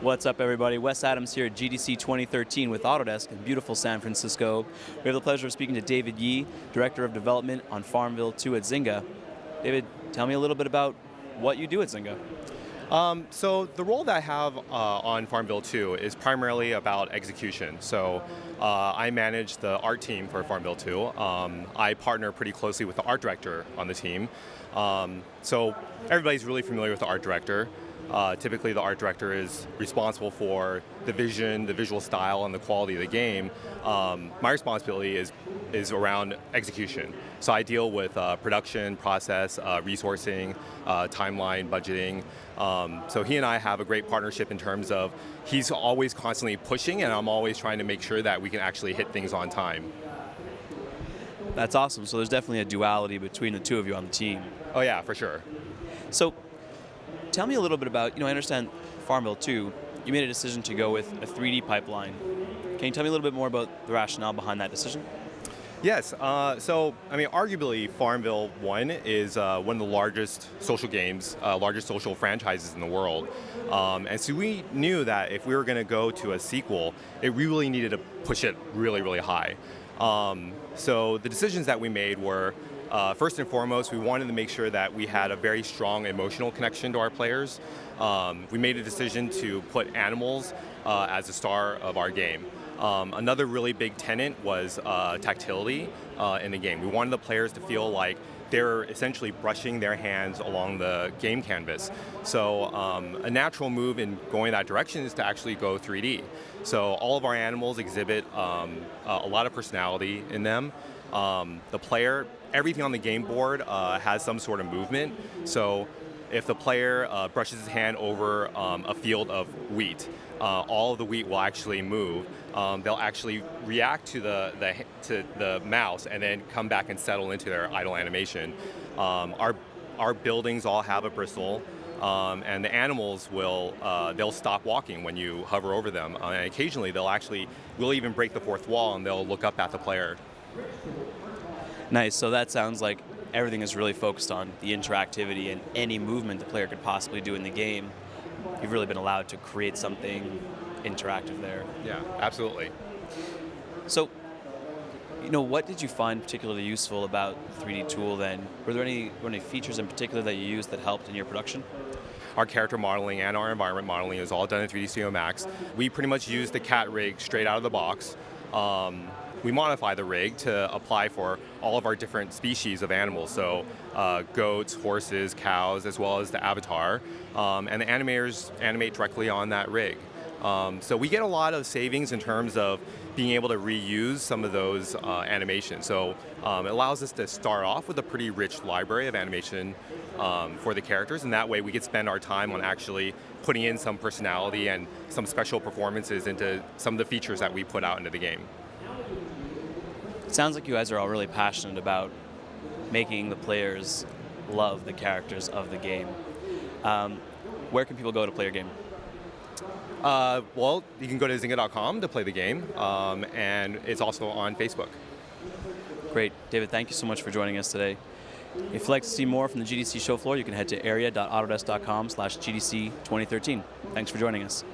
What's up, everybody? Wes Adams here at GDC 2013 with Autodesk in beautiful San Francisco. We have the pleasure of speaking to David Yee, Director of Development on FarmVille 2 at Zynga. David, tell me a little bit about what you do at Zynga. So the role that I have on FarmVille 2 is primarily about execution. So I manage the art team for FarmVille 2. I partner pretty closely with the art director on the team. So everybody's really familiar with the art director. Typically the art director is responsible for the vision, the visual style, and the quality of the game. My responsibility is around execution. So I deal with production, process, resourcing, timeline, budgeting. So he and I have a great partnership in terms of he's always constantly pushing and I'm always trying to make sure that we can actually hit things on time. That's awesome. So there's definitely a duality between the two of you on the team. Oh yeah, for sure. So tell me a little bit about, I understand FarmVille 2, you made a decision to go with a 3D pipeline. Can you tell me a little bit more about the rationale behind that decision? Yes, arguably FarmVille 1 is one of the largest social games, largest social franchises in the world. And so we knew that if we were going to go to a sequel, we really needed to push it really, really high. So the decisions that we made were, first and foremost, we wanted to make sure that we had a very strong emotional connection to our players. We made a decision to put animals as the star of our game. Another really big tenet was tactility in the game. We wanted the players to feel like they're essentially brushing their hands along the game canvas. So a natural move in going that direction is to actually go 3D. So all of our animals exhibit a lot of personality in them. The player, everything on the game board has some sort of movement. So if the player brushes his hand over a field of wheat, all of the wheat will actually move. They'll actually react to the mouse and then come back and settle into their idle animation. Our buildings all have a bristle, and the animals they'll stop walking when you hover over them. And occasionally we'll even break the fourth wall and they'll look up at the player. Nice. So that sounds like everything is really focused on the interactivity and any movement the player could possibly do in the game. You've really been allowed to create something interactive there. Yeah, absolutely. So, what did you find particularly useful about the 3D tool then? Were there any features in particular that you used that helped in your production? Our character modeling and our environment modeling is all done in 3D Studio Max. We pretty much use the cat rig straight out of the box. We modify the rig to apply for all of our different species of animals, so goats, horses, cows, as well as the avatar, and the animators animate directly on that rig. So we get a lot of savings in terms of being able to reuse some of those animations. So it allows us to start off with a pretty rich library of animation for the characters, and that way we could spend our time on actually putting in some personality and some special performances into some of the features that we put out into the game. It sounds like you guys are all really passionate about making the players love the characters of the game. Where can people go to play your game? Well, you can go to Zynga.com to play the game, and it's also on Facebook. Great. David, thank you so much for joining us today. If you'd like to see more from the GDC show floor, you can head to area.autodesk.com/GDC 2013. Thanks for joining us.